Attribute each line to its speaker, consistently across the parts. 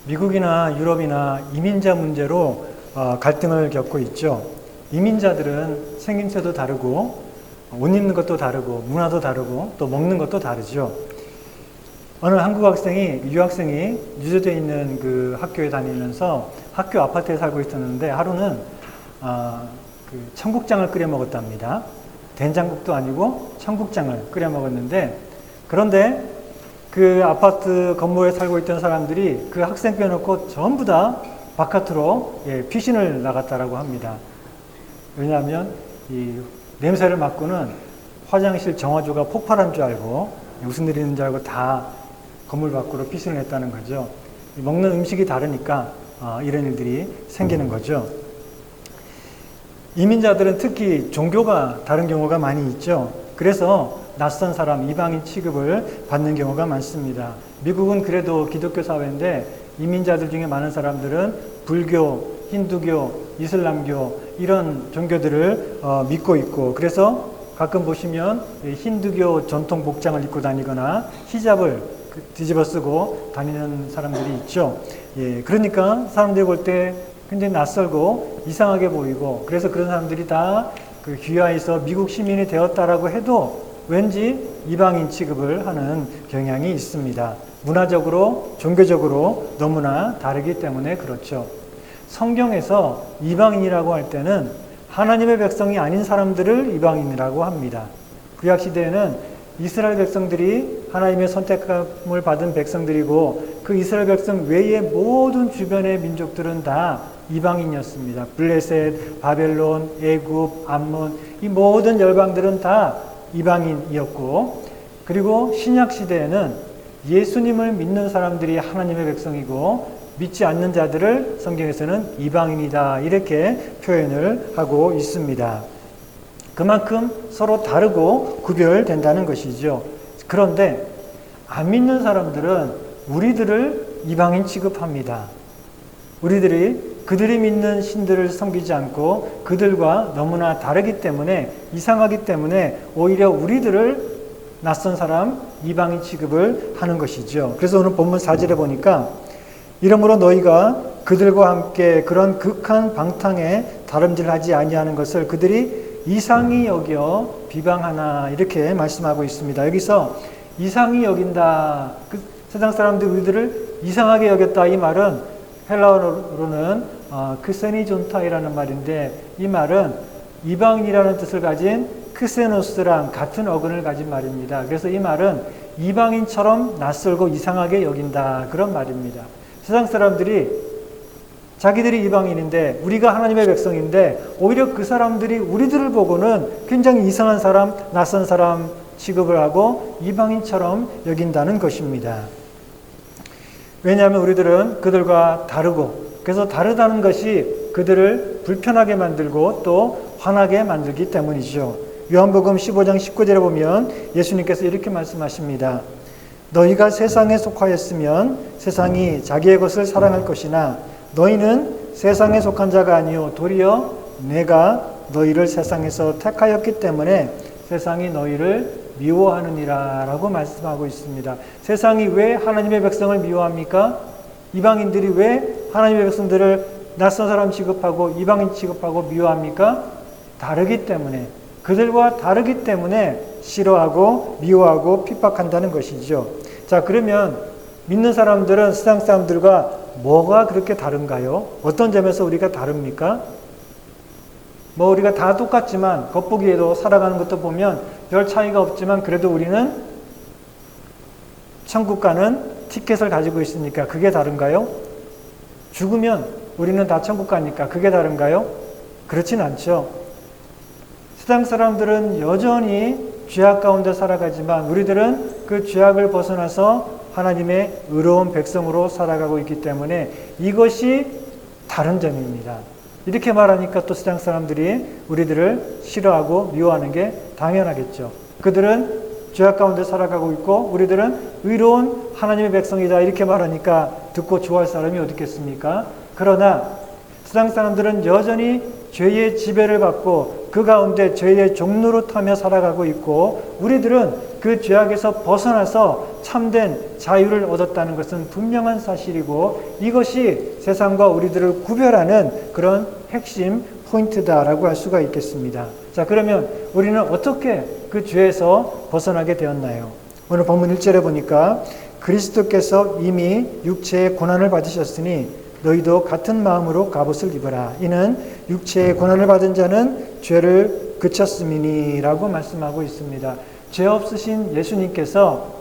Speaker 1: 미국이나 유럽이나 이민자 문제로 갈등을 겪고 있죠. 이민자들은 생김새도 다르고 옷 입는 것도 다르고 문화도 다르고 또 먹는 것도 다르죠. 어느 한국 학생이 유학생이 유저되어 있는 그 학교에 다니면서 학교 아파트에 살고 있었는데 하루는 그 청국장을 끓여 먹었답니다. 된장국도 아니고 청국장을 끓여 먹었는데, 그런데 그 아파트 건물에 살고 있던 사람들이 그 학생 빼놓고 전부 다 바깥으로 피신을 나갔다라고 합니다. 왜냐하면 이 냄새를 맡고는 화장실 정화조가 폭발한 줄 알고 무슨 일이 있는 줄 알고 다 건물 밖으로 피신을 했다는 거죠. 먹는 음식이 다르니까 이런 일들이 생기는 거죠. 이민자들은 특히 종교가 다른 경우가 많이 있죠. 그래서 낯선 사람, 이방인 취급을 받는 경우가 많습니다. 미국은 그래도 기독교 사회인데 이민자들 중에 많은 사람들은 불교, 힌두교, 이슬람교 이런 종교들을 믿고 있고, 그래서 가끔 보시면 힌두교 전통 복장을 입고 다니거나 히잡을 뒤집어 쓰고 다니는 사람들이 있죠. 그러니까 사람들이 볼 때 굉장히 낯설고 이상하게 보이고, 그래서 그런 사람들이 다 그 귀화해서 미국 시민이 되었다라고 해도 왠지 이방인 취급을 하는 경향이 있습니다. 문화적으로, 종교적으로 너무나 다르기 때문에 그렇죠. 성경에서 이방인이라고 할 때는 하나님의 백성이 아닌 사람들을 이방인이라고 합니다. 구약시대에는 이스라엘 백성들이 하나님의 선택함을 받은 백성들이고, 그 이스라엘 백성 외의 모든 주변의 민족들은 다 이방인이었습니다. 블레셋, 바벨론, 애굽, 암몬, 이 모든 열방들은 다 이방인이었고, 그리고 신약 시대에는 예수님을 믿는 사람들이 하나님의 백성이고 믿지 않는 자들을 성경에서는 이방인이다 이렇게 표현을 하고 있습니다. 그만큼 서로 다르고 구별된다는 것이죠. 그런데 안 믿는 사람들은 우리들을 이방인 취급합니다. 그들이 믿는 신들을 섬기지 않고 그들과 너무나 다르기 때문에, 이상하기 때문에 오히려 우리들을 낯선 사람, 이방인 취급을 하는 것이죠. 그래서 오늘 본문 4절에 보니까 이러므로 너희가 그들과 함께 그런 극한 방탕에 다름질하지 아니하는 것을 그들이 이상히 여겨 비방하나 이렇게 말씀하고 있습니다. 여기서 이상히 여긴다, 세상 사람들이 우리들을 이상하게 여겼다, 이 말은 헬라어로는 크세니존타이라는 말인데, 이 말은 이방인이라는 뜻을 가진 크세노스랑 같은 어근을 가진 말입니다. 그래서 이 말은 이방인처럼 낯설고 이상하게 여긴다, 그런 말입니다. 세상 사람들이 자기들이 이방인인데 우리가 하나님의 백성인데 오히려 그 사람들이 우리들을 보고는 굉장히 이상한 사람, 낯선 사람 취급을 하고 이방인처럼 여긴다는 것입니다. 왜냐하면 우리들은 그들과 다르고, 그래서 다르다는 것이 그들을 불편하게 만들고 또 화나게 만들기 때문이죠. 요한복음 15장 19절에 보면 예수님께서 이렇게 말씀하십니다. 너희가 세상에 속하였으면 세상이 자기의 것을 사랑할 것이나 너희는 세상에 속한 자가 아니요 도리어 내가 너희를 세상에서 택하였기 때문에 세상이 너희를 미워하느니라 라고 말씀하고 있습니다. 세상이 왜 하나님의 백성을 미워합니까? 이방인들이 왜 하나님의 백성들을 낯선 사람 취급하고 이방인 취급하고 미워합니까? 다르기 때문에, 그들과 다르기 때문에 싫어하고 미워하고 핍박한다는 것이죠. 자, 그러면 믿는 사람들은 세상 사람들과 뭐가 그렇게 다른가요? 어떤 점에서 우리가 다릅니까? 우리가 다 똑같지만 겉보기에도 살아가는 것도 보면 별 차이가 없지만 그래도 우리는 천국 가는 티켓을 가지고 있으니까 그게 다른가요? 죽으면 우리는 다 천국 가니까 그게 다른가요? 그렇진 않죠. 세상 사람들은 여전히 죄악 가운데 살아가지만 우리들은 그 죄악을 벗어나서 하나님의 의로운 백성으로 살아가고 있기 때문에 이것이 다른 점입니다. 이렇게 말하니까 또 세상 사람들이 우리들을 싫어하고 미워하는 게 당연하겠죠. 그들은 죄악 가운데 살아가고 있고 우리들은 의로운 하나님의 백성이다 이렇게 말하니까 듣고 좋아할 사람이 어디 있겠습니까? 그러나 세상 사람들은 여전히 죄의 지배를 받고 그 가운데 죄의 종노릇하며 살아가고 있고 우리들은 그 죄악에서 벗어나서 참된 자유를 얻었다는 것은 분명한 사실이고 이것이 세상과 우리들을 구별하는 그런 핵심 포인트다라고 할 수가 있겠습니다. 자, 그러면 우리는 어떻게 그 죄에서 벗어나게 되었나요? 오늘 본문 1절에 보니까 그리스도께서 이미 육체의 고난을 받으셨으니 너희도 같은 마음으로 갑옷을 입어라. 이는 육체의 고난을 받은 자는 죄를 그쳤음이니라고 말씀하고 있습니다. 죄 없으신 예수님께서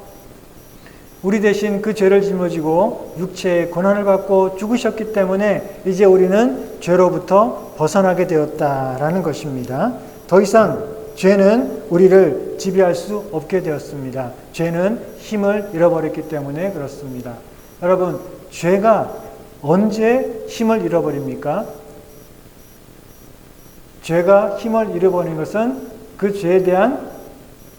Speaker 1: 우리 대신 그 죄를 짊어지고 육체의 고난을 받고 죽으셨기 때문에 이제 우리는 죄로부터 벗어나게 되었다라는 것입니다. 더 이상 죄는 우리를 지배할 수 없게 되었습니다. 죄는 힘을 잃어버렸기 때문에 그렇습니다. 여러분, 죄가 언제 힘을 잃어버립니까? 죄가 힘을 잃어버리는 것은 그 죄에 대한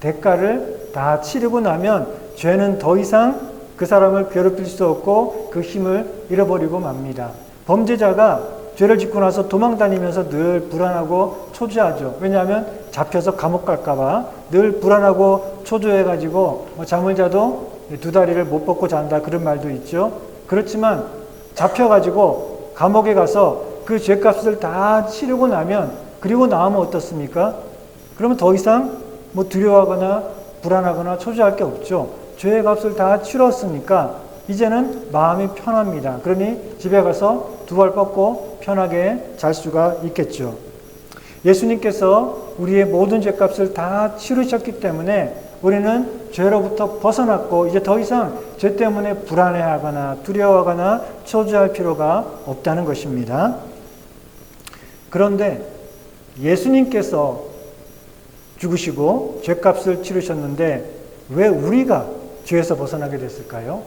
Speaker 1: 대가를 다 치르고 나면 죄는 더 이상 그 사람을 괴롭힐 수 없고 그 힘을 잃어버리고 맙니다. 범죄자가 죄를 짓고 나서 도망다니면서 늘 불안하고 초조하죠. 왜냐하면 잡혀서 감옥 갈까봐 늘 불안하고 초조해가지고 잠을 자도 두 다리를 못 뻗고 잔다 그런 말도 있죠. 그렇지만 잡혀가지고 감옥에 가서 그 죄값을 다 치르고 나면 그리고 나오면 어떻습니까? 그러면 더 이상 두려워하거나 불안하거나 초조할 게 없죠. 죄의 값을 다 치렀으니까 이제는 마음이 편합니다. 그러니 집에 가서 두 발 뻗고 편하게 잘 수가 있겠죠. 예수님께서 우리의 모든 죄값을 다 치르셨기 때문에 우리는 죄로부터 벗어났고 이제 더 이상 죄 때문에 불안해하거나 두려워하거나 초조할 필요가 없다는 것입니다. 그런데 예수님께서 죽으시고 죄값을 치르셨는데 왜 우리가 죄에서 벗어나게 됐을까요?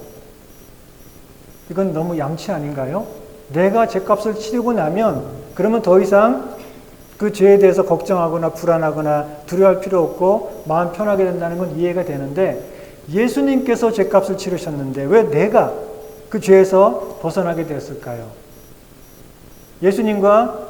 Speaker 1: 이건 너무 얌치 아닌가요? 내가 죄값을 치르고 나면 그러면 더 이상 그 죄에 대해서 걱정하거나 불안하거나 두려워할 필요 없고 마음 편하게 된다는 건 이해가 되는데 예수님께서 죄값을 치르셨는데 왜 내가 그 죄에서 벗어나게 되었을까요? 예수님과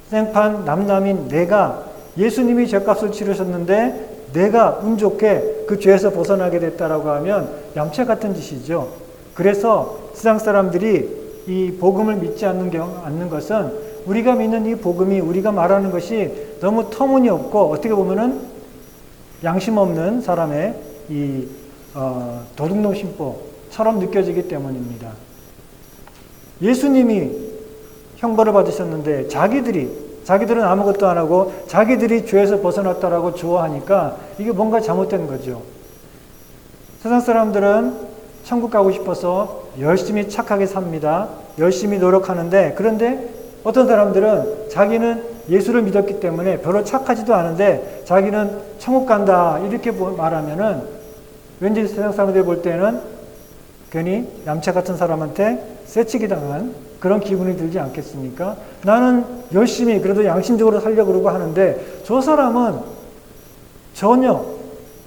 Speaker 1: 생판 남남인 내가 예수님이 죄값을 치르셨는데 내가 운 좋게 그 죄에서 벗어나게 됐다라고 하면 얌체 같은 짓이죠. 그래서 세상 사람들이 이 복음을 믿지 않는 것은 우리가 믿는 이 복음이 우리가 말하는 것이 너무 터무니없고 어떻게 보면은 양심 없는 사람의 이 도둑놈 심보처럼 느껴지기 때문입니다. 예수님이 형벌을 받으셨는데 자기들은 아무것도 안 하고 자기들이 죄에서 벗어났다라고 좋아하니까 이게 뭔가 잘못된 거죠. 세상 사람들은 천국 가고 싶어서 열심히 착하게 삽니다. 열심히 노력하는데 그런데 어떤 사람들은 자기는 예수를 믿었기 때문에 별로 착하지도 않은데 자기는 천국 간다 이렇게 말하면은 왠지 세상 사람들이 볼 때는 괜히 얌체 같은 사람한테 쇠치기 당한 그런 기분이 들지 않겠습니까? 나는 열심히 그래도 양심적으로 살려고 그러고 하는데 저 사람은 전혀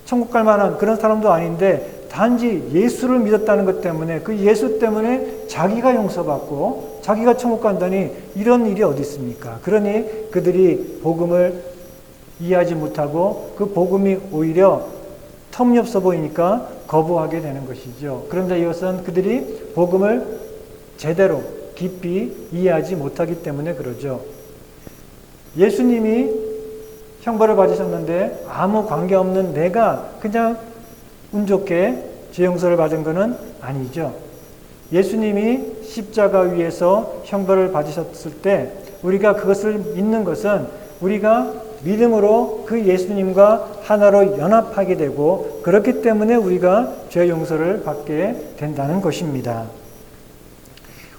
Speaker 1: 천국 갈 만한 그런 사람도 아닌데 단지 예수를 믿었다는 것 때문에 그 예수 때문에 자기가 용서받고 자기가 천국 간다니 이런 일이 어디 있습니까? 그러니 그들이 복음을 이해하지 못하고 그 복음이 오히려 터무니없어 보이니까 거부하게 되는 것이죠. 그런데 이것은 그들이 복음을 제대로 깊이 이해하지 못하기 때문에 그러죠. 예수님이 형벌을 받으셨는데 아무 관계없는 내가 그냥 운 좋게 죄 용서를 받은 것은 아니죠. 예수님이 십자가 위에서 형벌을 받으셨을 때 우리가 그것을 믿는 것은 우리가 믿음으로 그 예수님과 하나로 연합하게 되고 그렇기 때문에 우리가 죄 용서를 받게 된다는 것입니다.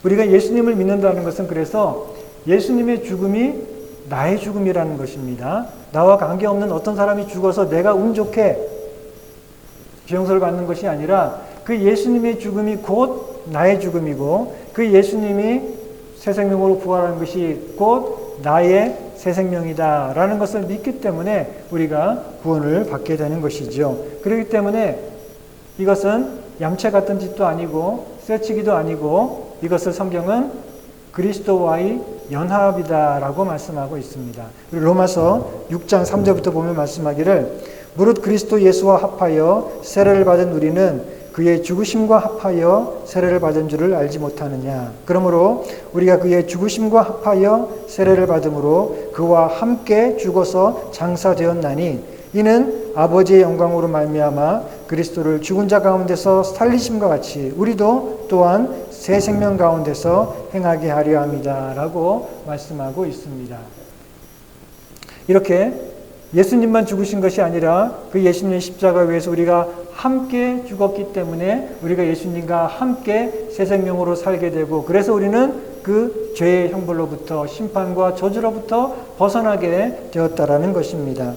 Speaker 1: 우리가 예수님을 믿는다는 것은 그래서 예수님의 죽음이 나의 죽음이라는 것입니다. 나와 관계없는 어떤 사람이 죽어서 내가 운 좋게 죄 용서를 받는 것이 아니라 그 예수님의 죽음이 곧 나의 죽음이고 그 예수님이 새 생명으로 부활하는 것이 곧 나의 새 생명이다라는 것을 믿기 때문에 우리가 구원을 받게 되는 것이죠. 그렇기 때문에 이것은 얌체 같은 짓도 아니고 쇠치기도 아니고 이것을 성경은 그리스도와의 연합이다라고 말씀하고 있습니다. 로마서 6장 3절부터 보면 말씀하기를 무릇 그리스도 예수와 합하여 세례를 받은 우리는 그의 죽으심과 합하여 세례를 받은 줄을 알지 못하느냐. 그러므로 우리가 그의 죽으심과 합하여 세례를 받음으로 그와 함께 죽어서 장사되었나니 이는 아버지의 영광으로 말미암아 그리스도를 죽은 자 가운데서 살리심과 같이 우리도 또한 새 생명 가운데서 행하게 하려 함이다 라고 말씀하고 있습니다. 이렇게 예수님만 죽으신 것이 아니라 그 예수님의 십자가 위에서 우리가 함께 죽었기 때문에 우리가 예수님과 함께 새 생명으로 살게 되고, 그래서 우리는 그 죄의 형벌로부터, 심판과 저주로부터 벗어나게 되었다라는 것입니다.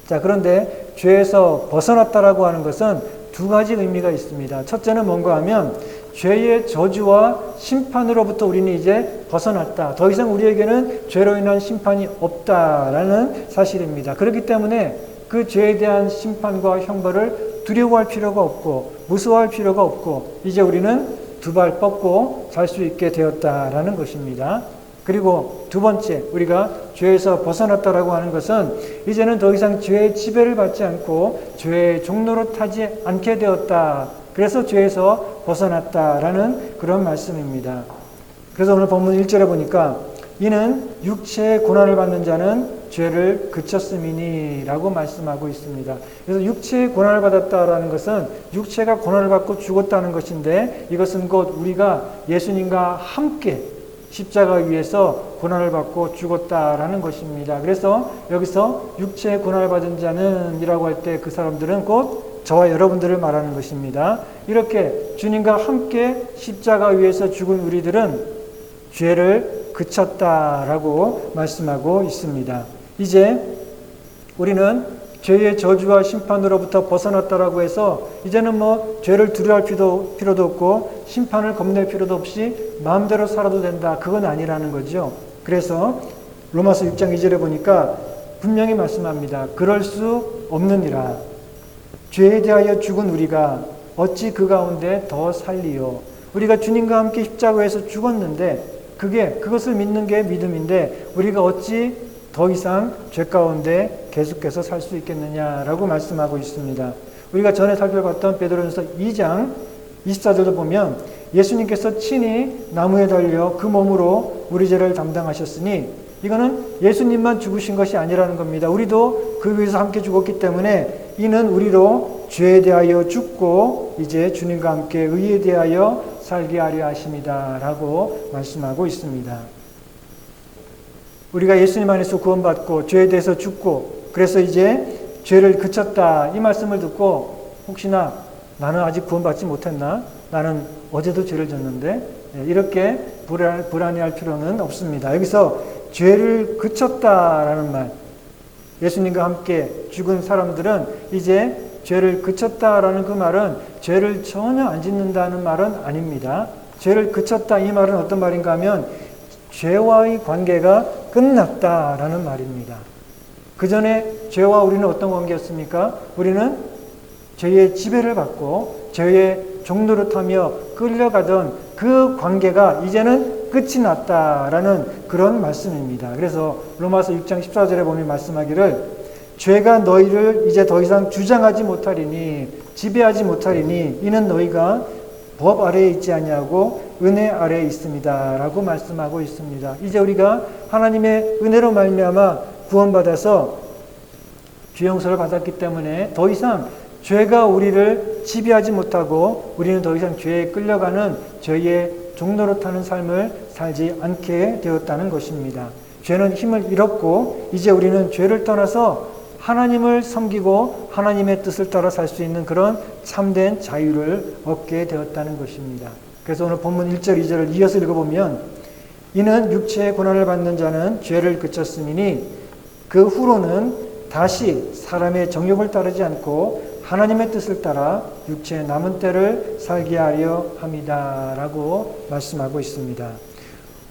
Speaker 1: 자, 그런데 죄에서 벗어났다라고 하는 것은 두 가지 의미가 있습니다. 첫째는 뭔가 하면 죄의 저주와 심판으로부터 우리는 이제 벗어났다. 더 이상 우리에게는 죄로 인한 심판이 없다라는 사실입니다. 그렇기 때문에 그 죄에 대한 심판과 형벌을 두려워할 필요가 없고 무서워할 필요가 없고 이제 우리는 두 발 뻗고 살 수 있게 되었다라는 것입니다. 그리고 두 번째, 우리가 죄에서 벗어났다라고 하는 것은 이제는 더 이상 죄의 지배를 받지 않고 죄의 종로로 타지 않게 되었다. 그래서 죄에서 벗어났다라는 그런 말씀입니다. 그래서 오늘 본문 1절에 보니까 이는 육체의 고난을 받는 자는 죄를 그쳤음이니 라고 말씀하고 있습니다. 그래서 육체의 고난을 받았다라는 것은 육체가 고난을 받고 죽었다는 것인데, 이것은 곧 우리가 예수님과 함께 십자가 위에서 고난을 받고 죽었다라는 것입니다. 그래서 여기서 육체의 고난을 받은 자는 이라고 할 때 그 사람들은 곧 저와 여러분들을 말하는 것입니다. 이렇게 주님과 함께 십자가 위에서 죽은 우리들은 죄를 그쳤다라고 말씀하고 있습니다. 이제 우리는 죄의 저주와 심판으로부터 벗어났다라고 해서 이제는 죄를 두려워할 필요도 없고 심판을 겁낼 필요도 없이 마음대로 살아도 된다. 그건 아니라는 거죠. 그래서 로마서 6장 2절에 보니까 분명히 말씀합니다. 그럴 수 없느니라. 죄에 대하여 죽은 우리가 어찌 그 가운데 더 살리요. 우리가 주님과 함께 십자가에서 죽었는데 그것을 믿는 게 믿음인데 우리가 어찌 더 이상 죄 가운데 계속해서 살 수 있겠느냐라고 말씀하고 있습니다. 우리가 전에 살펴봤던 베드로전서 2장 24절도 보면 예수님께서 친히 나무에 달려 그 몸으로 우리 죄를 담당하셨으니 이거는 예수님만 죽으신 것이 아니라는 겁니다. 우리도 그 위에서 함께 죽었기 때문에 이는 우리로 죄에 대하여 죽고 이제 주님과 함께 의에 대하여 살게 하려 하심이다 라고 말씀하고 있습니다. 우리가 예수님 안에서 구원받고 죄에 대해서 죽고 그래서 이제 죄를 그쳤다 이 말씀을 듣고 혹시나 나는 아직 구원받지 못했나? 나는 어제도 죄를 졌는데 이렇게 불안해할 필요는 없습니다. 여기서 죄를 그쳤다라는 말, 예수님과 함께 죽은 사람들은 이제 죄를 그쳤다라는 그 말은 죄를 전혀 안 짓는다는 말은 아닙니다. 죄를 그쳤다 이 말은 어떤 말인가 하면 죄와의 관계가 끝났다라는 말입니다. 그 전에 죄와 우리는 어떤 관계였습니까? 우리는 죄의 지배를 받고 죄의 종노릇 하며 끌려가던 그 관계가 이제는 끝이 났다라는 그런 말씀입니다. 그래서 로마서 6장 14절에 보면 말씀하기를 죄가 너희를 이제 더 이상 주장하지 못하리니 지배하지 못하리니 이는 너희가 법 아래에 있지 아니하고 은혜 아래에 있습니다 라고 말씀하고 있습니다. 이제 우리가 하나님의 은혜로 말미암아 구원받아서 죄 용서를 받았기 때문에 더 이상 죄가 우리를 지배하지 못하고 우리는 더 이상 죄에 끌려가는 죄의 종로로 타는 삶을 살지 않게 되었다는 것입니다. 죄는 힘을 잃었고 이제 우리는 죄를 떠나서 하나님을 섬기고 하나님의 뜻을 따라 살 수 있는 그런 참된 자유를 얻게 되었다는 것입니다. 그래서 오늘 본문 1절 2절을 이어서 읽어보면 이는 육체의 고난을 받는 자는 죄를 그쳤음이니 그 후로는 다시 사람의 정욕을 따르지 않고 하나님의 뜻을 따라 육체의 남은 때를 살게 하려 함이다 라고 말씀하고 있습니다.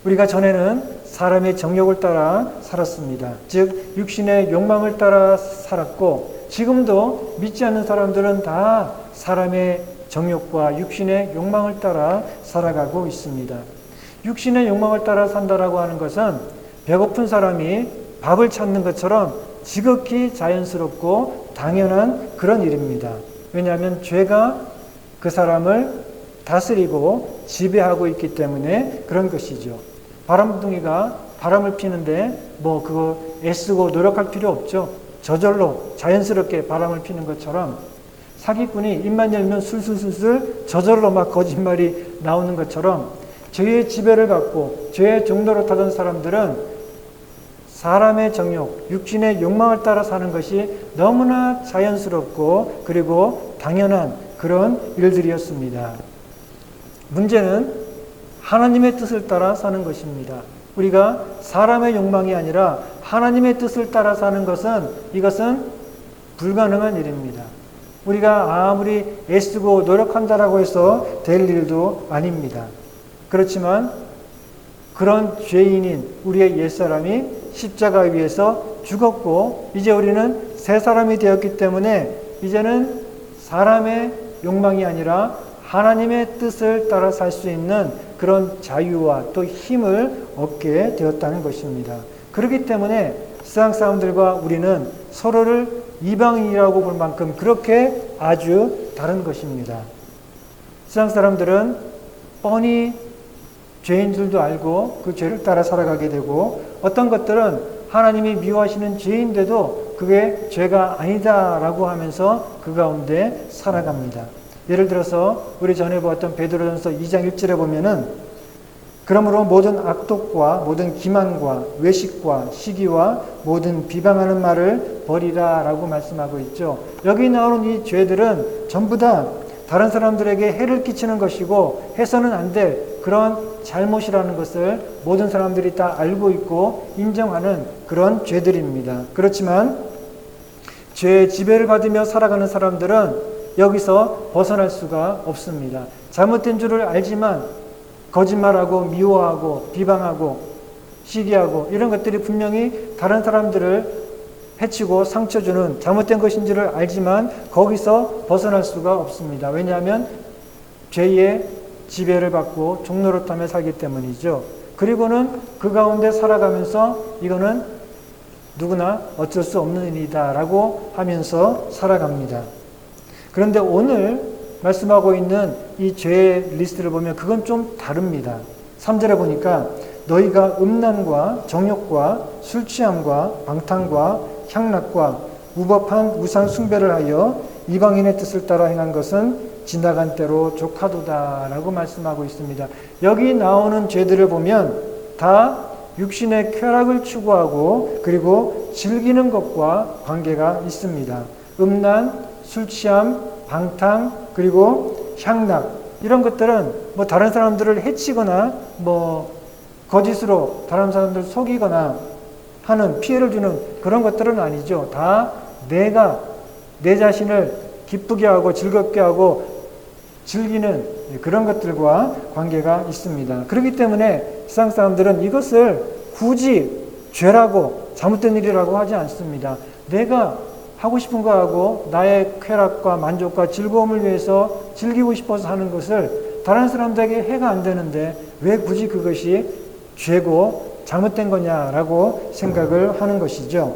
Speaker 1: 우리가 전에는 사람의 정욕을 따라 살았습니다. 즉 육신의 욕망을 따라 살았고 지금도 믿지 않는 사람들은 다 사람의 정욕과 육신의 욕망을 따라 살아가고 있습니다. 육신의 욕망을 따라 산다라고 하는 것은 배고픈 사람이 밥을 찾는 것처럼 지극히 자연스럽고 당연한 그런 일입니다. 왜냐하면 죄가 그 사람을 다스리고 지배하고 있기 때문에 그런 것이죠. 바람둥이가 바람을 피는데 그거 애쓰고 노력할 필요 없죠. 저절로 자연스럽게 바람을 피는 것처럼 사기꾼이 입만 열면 술술술술 저절로 막 거짓말이 나오는 것처럼 죄의 지배를 받고 죄의 종로로 타던 사람들은 사람의 정욕, 육신의 욕망을 따라 사는 것이 너무나 자연스럽고 그리고 당연한 그런 일들이었습니다. 문제는 하나님의 뜻을 따라 사는 것입니다. 우리가 사람의 욕망이 아니라 하나님의 뜻을 따라 사는 것은 이것은 불가능한 일입니다. 우리가 아무리 애쓰고 노력한다라고 해서 될 일도 아닙니다. 그렇지만 그런 죄인인 우리의 옛사람이 십자가 위에서 죽었고 이제 우리는 새 사람이 되었기 때문에 이제는 사람의 욕망이 아니라 하나님의 뜻을 따라 살 수 있는 그런 자유와 또 힘을 얻게 되었다는 것입니다. 그렇기 때문에 세상 사람들과 우리는 서로를 이방인이라고 볼 만큼 그렇게 아주 다른 것입니다. 세상 사람들은 뻔히 죄인 줄도 알고 그 죄를 따라 살아가게 되고 어떤 것들은 하나님이 미워하시는 죄인데도 그게 죄가 아니다라고 하면서 그 가운데 살아갑니다. 예를 들어서 우리 전에 보았던 베드로전서 2장 1절에 보면은 그러므로 모든 악독과 모든 기만과 외식과 시기와 모든 비방하는 말을 버리라 라고 말씀하고 있죠. 여기 나오는 이 죄들은 전부 다 다른 사람들에게 해를 끼치는 것이고 해서는 안 될 그런 잘못이라는 것을 모든 사람들이 다 알고 있고 인정하는 그런 죄들입니다. 그렇지만 죄의 지배를 받으며 살아가는 사람들은 여기서 벗어날 수가 없습니다. 잘못된 줄을 알지만 거짓말하고 미워하고 비방하고 시기하고 이런 것들이 분명히 다른 사람들을 해치고 상처 주는 잘못된 것인지를 알지만 거기서 벗어날 수가 없습니다. 왜냐하면 죄의 지배를 받고 종노릇하며 살기 때문이죠. 그리고는 그 가운데 살아가면서 이거는 누구나 어쩔 수 없는 일이다 라고 하면서 살아갑니다. 그런데 오늘 말씀하고 있는 이 죄의 리스트를 보면 그건 좀 다릅니다. 3절에 보니까 너희가 음란과 정욕과 술취함과 방탕과 향락과 무법한 우상 숭배를 하여 이방인의 뜻을 따라 행한 것은 지나간 때로 족하도다 라고 말씀하고 있습니다. 여기 나오는 죄들을 보면 다 육신의 쾌락을 추구하고 그리고 즐기는 것과 관계가 있습니다. 음란, 술취함, 방탕, 그리고 향락 이런 것들은 다른 사람들을 해치거나 거짓으로 다른 사람들을 속이거나 하는 피해를 주는 그런 것들은 아니죠. 다 내가 내 자신을 기쁘게 하고 즐겁게 하고 즐기는 그런 것들과 관계가 있습니다. 그렇기 때문에 세상 사람들은 이것을 굳이 죄라고 잘못된 일이라고 하지 않습니다. 내가 하고 싶은 거 하고 나의 쾌락과 만족과 즐거움을 위해서 즐기고 싶어서 하는 것을 다른 사람들에게 해가 안 되는데 왜 굳이 그것이 죄고 잘못된 거냐라고 생각을 하는 것이죠.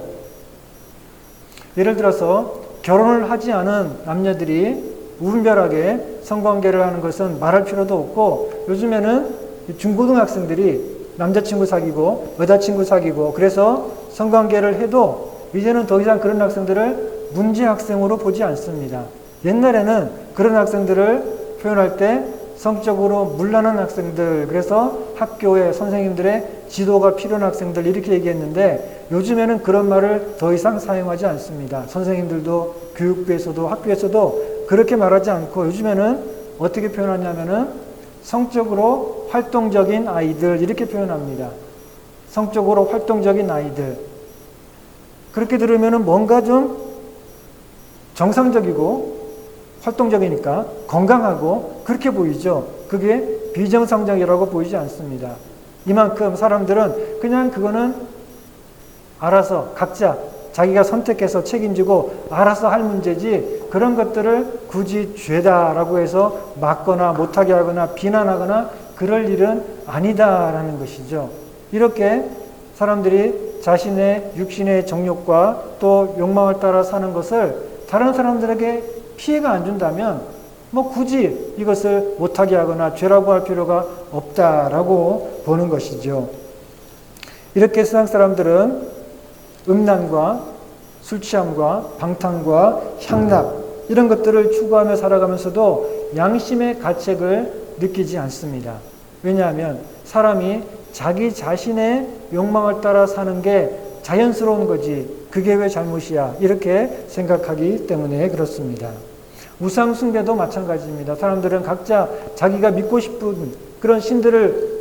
Speaker 1: 예를 들어서 결혼을 하지 않은 남녀들이 무분별하게 성관계를 하는 것은 말할 필요도 없고 요즘에는 중고등학생들이 남자친구 사귀고 여자친구 사귀고 그래서 성관계를 해도 이제는 더 이상 그런 학생들을 문제 학생으로 보지 않습니다. 옛날에는 그런 학생들을 표현할 때 성적으로 문란한 학생들, 그래서 학교의 선생님들의 지도가 필요한 학생들 이렇게 얘기했는데 요즘에는 그런 말을 더 이상 사용하지 않습니다. 선생님들도 교육부에서도 학교에서도 그렇게 말하지 않고 요즘에는 어떻게 표현하냐면은 성적으로 활동적인 아이들 이렇게 표현합니다. 성적으로 활동적인 아이들. 그렇게 들으면은 뭔가 좀 정상적이고 활동적이니까 건강하고 그렇게 보이죠. 그게 비정상적이라고 보이지 않습니다. 이만큼 사람들은 그냥 그거는 알아서 각자 자기가 선택해서 책임지고 알아서 할 문제지 그런 것들을 굳이 죄다라고 해서 막거나 못하게 하거나 비난하거나 그럴 일은 아니다라는 것이죠. 이렇게 사람들이 자신의 육신의 정욕과 또 욕망을 따라 사는 것을 다른 사람들에게 피해가 안 준다면 뭐 굳이 이것을 못하게 하거나 죄라고 할 필요가 없다라고 보는 것이죠. 이렇게 세상 사람들은 음란과 술 취함과 방탕과 향락 이런 것들을 추구하며 살아가면서도 양심의 가책을 느끼지 않습니다. 왜냐하면 사람이 자기 자신의 욕망을 따라 사는 게 자연스러운 거지 그게 왜 잘못이야 이렇게 생각하기 때문에 그렇습니다. 우상 숭배도 마찬가지입니다. 사람들은 각자 자기가 믿고 싶은 그런 신들을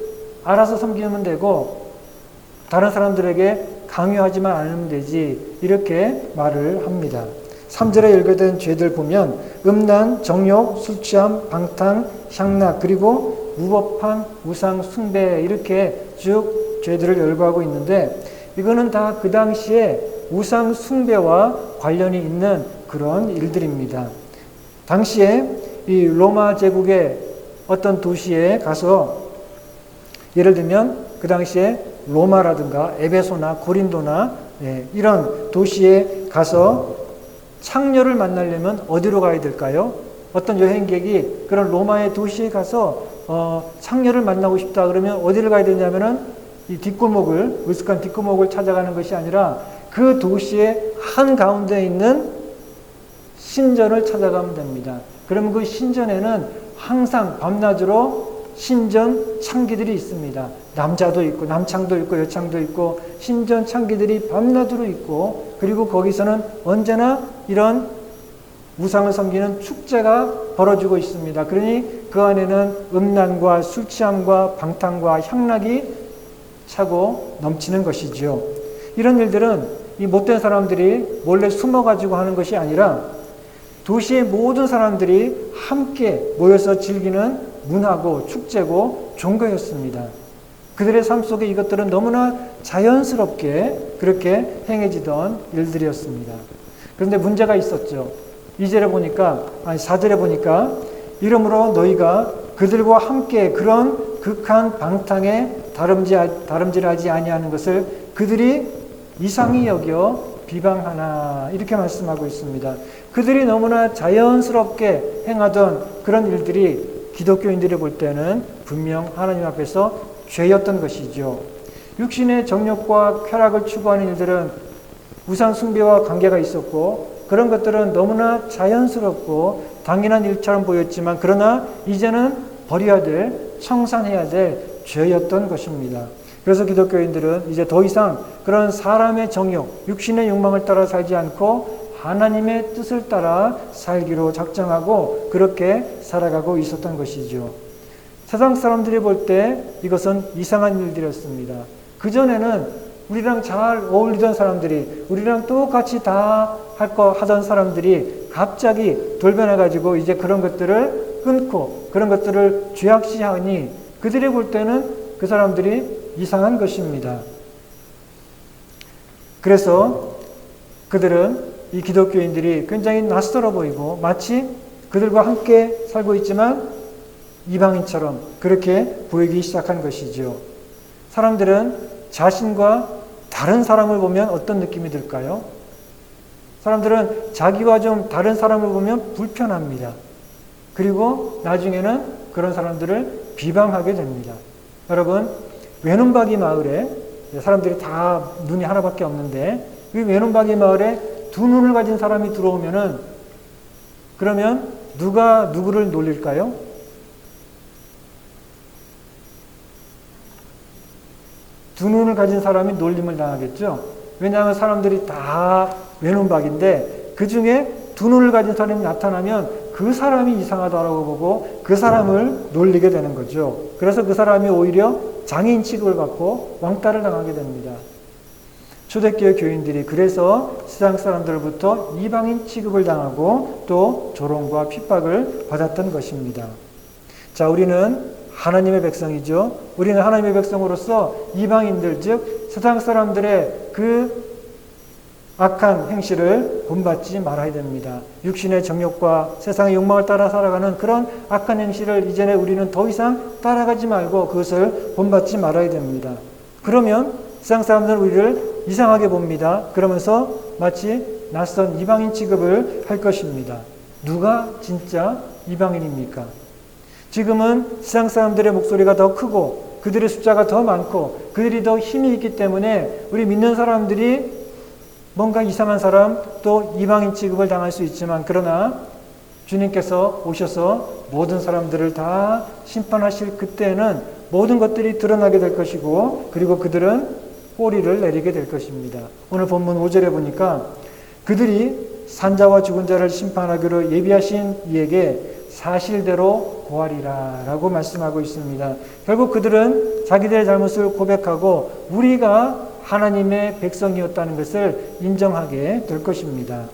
Speaker 1: 알아서 섬기면 되고 다른 사람들에게 강요하지만 않으면 되지 이렇게 말을 합니다. 3절에 열거된 죄들 보면 음란, 정욕, 술취함, 방탕, 향락 그리고 무법한 우상 숭배 이렇게 쭉 죄들을 열거하고 있는데 이거는 다 그 당시에 우상 숭배와 관련이 있는 그런 일들입니다. 당시에 이 로마 제국의 어떤 도시에 가서 예를 들면 그 당시에 로마라든가 에베소나 고린도나 이런 도시에 가서 창녀를 만나려면 어디로 가야 될까요? 어떤 여행객이 그런 로마의 도시에 가서 창녀를 만나고 싶다 그러면 어디를 가야 되냐면은 이 뒷골목을 으슥한 뒷골목을 찾아가는 것이 아니라 그 도시의 한가운데 있는 신전을 찾아가면 됩니다. 그러면 그 신전에는 항상 밤낮으로 신전 창기들이 있습니다. 남자도 있고 남창도 있고 여창도 있고 신전 창기들이 밤낮으로 있고 그리고 거기서는 언제나 이런 우상을 섬기는 축제가 벌어지고 있습니다. 그러니 그 안에는 음란과 술취함과 방탕과 향락이 차고 넘치는 것이죠. 이런 일들은 이 못된 사람들이 몰래 숨어가지고 하는 것이 아니라 도시의 모든 사람들이 함께 모여서 즐기는 문화고 축제고 종교였습니다. 그들의 삶 속에 이것들은 너무나 자연스럽게 그렇게 행해지던 일들이었습니다. 그런데 문제가 있었죠. 2절에 보니까, 4절에 보니까 이러므로 너희가 그들과 함께 그런 극한 방탕에 다름질하지 아니하는 것을 그들이 이상히 여겨 비방하나 이렇게 말씀하고 있습니다. 그들이 너무나 자연스럽게 행하던 그런 일들이 기독교인들이 볼 때는 분명 하나님 앞에서 죄였던 것이죠. 육신의 정욕과 쾌락을 추구하는 일들은 우상 숭배와 관계가 있었고 그런 것들은 너무나 자연스럽고 당연한 일처럼 보였지만 그러나 이제는 버려야 될, 청산해야 될 죄였던 것입니다. 그래서 기독교인들은 이제 더 이상 그런 사람의 정욕, 육신의 욕망을 따라 살지 않고 하나님의 뜻을 따라 살기로 작정하고 그렇게 살아가고 있었던 것이죠. 세상 사람들이 볼 때 이것은 이상한 일들이었습니다. 그전에는 우리랑 잘 어울리던 사람들이 우리랑 똑같이 다 하던 사람들이 갑자기 돌변해가지고 이제 그런 것들을 끊고 그런 것들을 죄악시하니 그들이 볼 때는 그 사람들이 이상한 것입니다. 그래서 그들은 이 기독교인들이 굉장히 낯설어 보이고 마치 그들과 함께 살고 있지만 이방인처럼 그렇게 보이기 시작한 것이죠. 사람들은 자신과 다른 사람을 보면 어떤 느낌이 들까요? 사람들은 자기와 좀 다른 사람을 보면 불편합니다. 그리고 나중에는 그런 사람들을 비방하게 됩니다. 여러분, 외눈박이 마을에 사람들이 다 눈이 하나밖에 없는데 이 외눈박이 마을에 두 눈을 가진 사람이 들어오면은 그러면 누가 누구를 놀릴까요? 두 눈을 가진 사람이 놀림을 당하겠죠. 왜냐하면 사람들이 다 외눈박인데 그 중에 두 눈을 가진 사람이 나타나면 그 사람이 이상하다라고 보고 그 사람을 놀리게 되는 거죠. 그래서 그 사람이 오히려 장애인 취급을 받고 왕따를 당하게 됩니다. 초대교회 교인들이 그래서 세상 사람들로부터 이방인 취급을 당하고 또 조롱과 핍박을 받았던 것입니다. 자, 우리는 하나님의 백성이죠. 우리는 하나님의 백성으로서 이방인들 즉 세상 사람들의 그 악한 행실을 본받지 말아야 됩니다. 육신의 정욕과 세상의 욕망을 따라 살아가는 그런 악한 행실을 이제는 우리는 더 이상 따라가지 말고 그것을 본받지 말아야 됩니다. 그러면 세상 사람들은 우리를 이상하게 봅니다. 그러면서 마치 낯선 이방인 취급을 할 것입니다. 누가 진짜 이방인입니까? 지금은 세상 사람들의 목소리가 더 크고 그들의 숫자가 더 많고 그들이 더 힘이 있기 때문에 우리 믿는 사람들이 뭔가 이상한 사람 또 이방인 취급을 당할 수 있지만, 그러나 주님께서 오셔서 모든 사람들을 다 심판하실 그때는 모든 것들이 드러나게 될 것이고, 그리고 그들은 꼬리를 내리게 될 것입니다. 오늘 본문 5절에 보니까 그들이 산자와 죽은 자를 심판하기로 예비하신 이에게 사실대로 고하리라 라고 말씀하고 있습니다. 결국 그들은 자기들의 잘못을 고백하고 우리가 하나님의 백성이었다는 것을 인정하게 될 것입니다.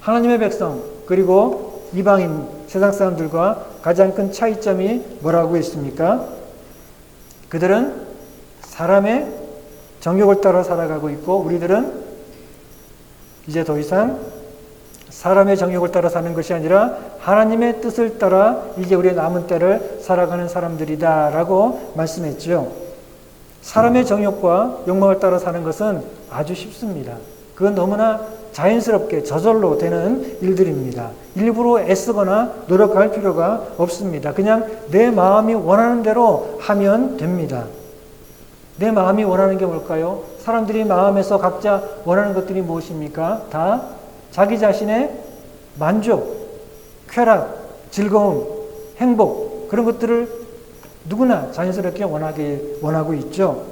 Speaker 1: 하나님의 백성 그리고 이방인 세상 사람들과 가장 큰 차이점이 뭐라고 했습니까? 그들은 사람의 정욕을 따라 살아가고 있고 우리들은 이제 더 이상 사람의 정욕을 따라 사는 것이 아니라 하나님의 뜻을 따라 이제 우리의 남은 때를 살아가는 사람들이다 라고 말씀했죠. 사람의 정욕과 욕망을 따라 사는 것은 아주 쉽습니다. 그건 너무나 자연스럽게 저절로 되는 일들입니다. 일부러 애쓰거나 노력할 필요가 없습니다. 그냥 내 마음이 원하는 대로 하면 됩니다. 내 마음이 원하는 게 뭘까요? 사람들이 마음에서 각자 원하는 것들이 무엇입니까? 다 자기 자신의 만족, 쾌락, 즐거움, 행복, 그런 것들을 누구나 자연스럽게 원하고 있죠.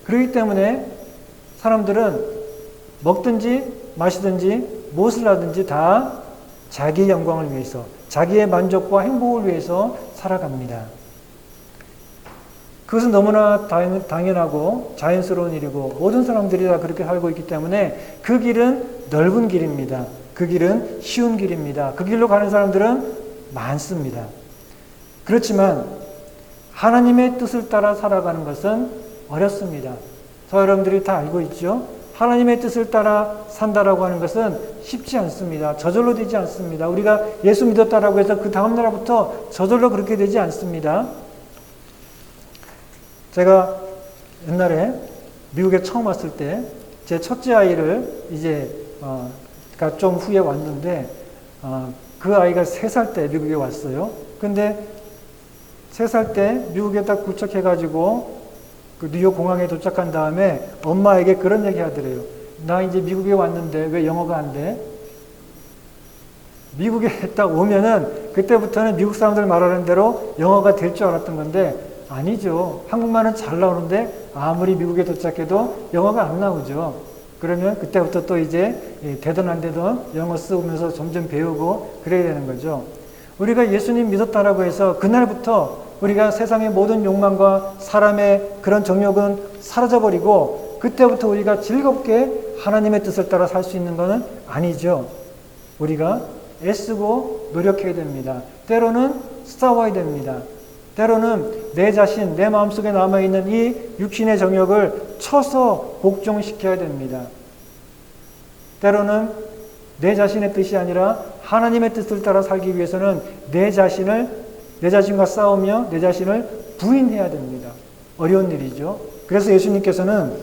Speaker 1: 그렇기 때문에 사람들은 먹든지 마시든지 무엇을 하든지 다 자기의 영광을 위해서, 자기의 만족과 행복을 위해서 살아갑니다. 그것은 너무나 당연하고 자연스러운 일이고 모든 사람들이 다 그렇게 살고 있기 때문에 그 길은 넓은 길입니다. 그 길은 쉬운 길입니다. 그 길로 가는 사람들은 많습니다. 그렇지만 하나님의 뜻을 따라 살아가는 것은 어렵습니다. 저 여러분들이 다 알고 있죠? 하나님의 뜻을 따라 산다라고 하는 것은 쉽지 않습니다. 저절로 되지 않습니다. 우리가 예수 믿었다라고 해서 그 다음 날부터 저절로 그렇게 되지 않습니다. 제가 옛날에 미국에 처음 왔을 때 제 첫째 아이를 좀 후에 왔는데 그 아이가 3살 때 미국에 왔어요. 근데 3살 때 미국에 딱 도착해가지고 그 뉴욕 공항에 도착한 다음에 엄마에게 그런 얘기 하더래요. 나 이제 미국에 왔는데 왜 영어가 안 돼? 미국에 딱 오면은 그때부터는 미국 사람들 말하는 대로 영어가 될 줄 알았던 건데 아니죠. 한국말은 잘 나오는데 아무리 미국에 도착해도 영어가 안 나오죠. 그러면 그때부터 또 이제 되든 안 되든 영어 쓰면서 점점 배우고 그래야 되는 거죠. 우리가 예수님 믿었다라고 해서 그날부터 우리가 세상의 모든 욕망과 사람의 그런 정욕은 사라져버리고 그때부터 우리가 즐겁게 하나님의 뜻을 따라 살 수 있는 것은 아니죠. 우리가 애쓰고 노력해야 됩니다. 때로는 싸워야 됩니다. 때로는 내 자신, 내 마음속에 남아있는 이 육신의 정욕을 쳐서 복종시켜야 됩니다. 때로는 내 자신의 뜻이 아니라 하나님의 뜻을 따라 살기 위해서는 내 자신과 싸우며 내 자신을 부인해야 됩니다. 어려운 일이죠. 그래서 예수님께서는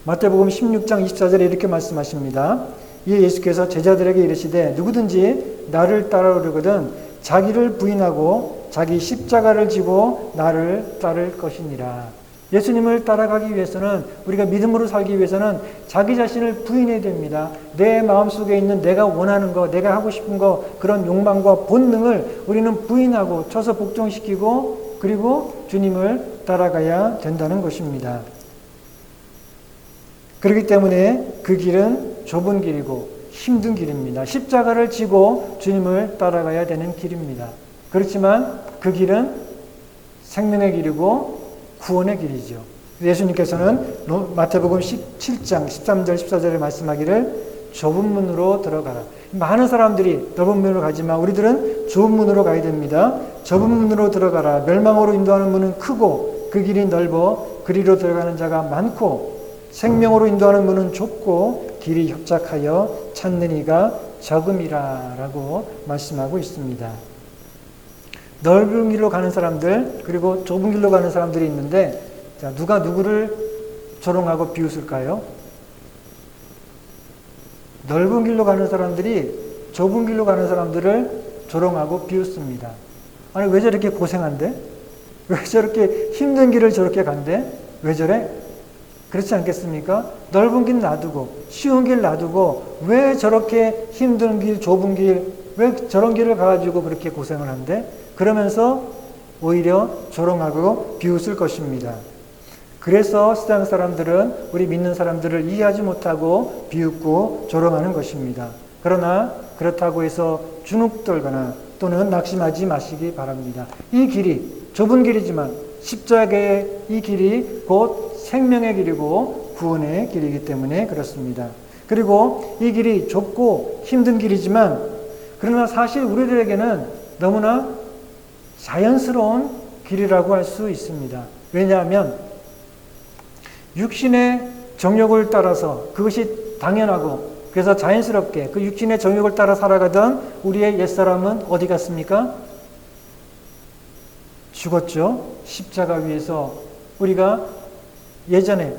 Speaker 1: 마태복음 16장 24절에 이렇게 말씀하십니다. 이에 예수께서 제자들에게 이르시되 누구든지 나를 따르려거든 자기를 부인하고 자기 십자가를 지고 나를 따를 것이니라. 예수님을 따라가기 위해서는, 우리가 믿음으로 살기 위해서는 자기 자신을 부인해야 됩니다. 내 마음속에 있는 내가 원하는 거, 내가 하고 싶은 거, 그런 욕망과 본능을 우리는 부인하고 쳐서 복종시키고 그리고 주님을 따라가야 된다는 것입니다. 그렇기 때문에 그 길은 좁은 길이고 힘든 길입니다. 십자가를 지고 주님을 따라가야 되는 길입니다. 그렇지만 그 길은 생명의 길이고 구원의 길이죠. 예수님께서는 마태복음 17장 13절 14절에 말씀하기를 좁은 문으로 들어가라. 많은 사람들이 넓은 문으로 가지만 우리들은 좁은 문으로 가야 됩니다. 좁은 문으로 들어가라. 멸망으로 인도하는 문은 크고 그 길이 넓어 그리로 들어가는 자가 많고 생명으로 인도하는 문은 좁고 길이 협착하여 찾는 이가 적음이라 라고 말씀하고 있습니다. 넓은 길로 가는 사람들 그리고 좁은 길로 가는 사람들이 있는데 누가 누구를 조롱하고 비웃을까요? 넓은 길로 가는 사람들이 좁은 길로 가는 사람들을 조롱하고 비웃습니다. 아니, 왜 저렇게 고생한대? 왜 저렇게 힘든 길을 저렇게 간대? 왜 저래? 그렇지 않겠습니까? 넓은 길 놔두고 쉬운 길 놔두고 왜 저렇게 힘든 길, 좁은 길, 왜 저런 길을 가가지고 그렇게 고생을 한대? 그러면서 오히려 조롱하고 비웃을 것입니다. 그래서 세상 사람들은 우리 믿는 사람들을 이해하지 못하고 비웃고 조롱하는 것입니다. 그러나 그렇다고 해서 주눅들거나 또는 낙심하지 마시기 바랍니다. 이 길이 좁은 길이지만 십자가의 이 길이 곧 생명의 길이고 구원의 길이기 때문에 그렇습니다. 그리고 이 길이 좁고 힘든 길이지만 그러나 사실 우리들에게는 너무나 자연스러운 길이라고 할 수 있습니다. 왜냐하면 육신의 정욕을 따라서 그것이 당연하고 그래서 자연스럽게 그 육신의 정욕을 따라 살아가던 우리의 옛사람은 어디 갔습니까? 죽었죠. 십자가 위에서 우리가 예전에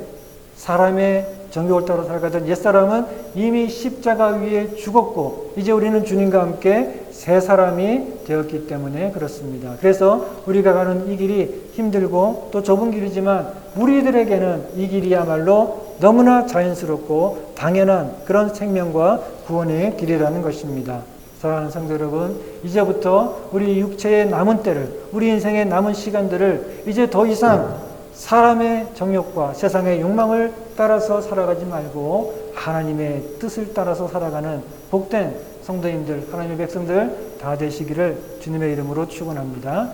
Speaker 1: 사람의 정욕을 따라 살아가던 옛사람은 이미 십자가 위에 죽었고 이제 우리는 주님과 함께 새 사람이 되었기 때문에 그렇습니다. 그래서 우리가 가는 이 길이 힘들고 또 좁은 길이지만 우리들에게는 이 길이야말로 너무나 자연스럽고 당연한 그런 생명과 구원의 길이라는 것입니다. 사랑하는 성도 여러분, 이제부터 우리 육체의 남은 때를, 우리 인생의 남은 시간들을 이제 더 이상 사람의 정욕과 세상의 욕망을 따라서 살아가지 말고 하나님의 뜻을 따라서 살아가는 복된 성도님들, 하나님의 백성들 다 되시기를 주님의 이름으로 축원합니다.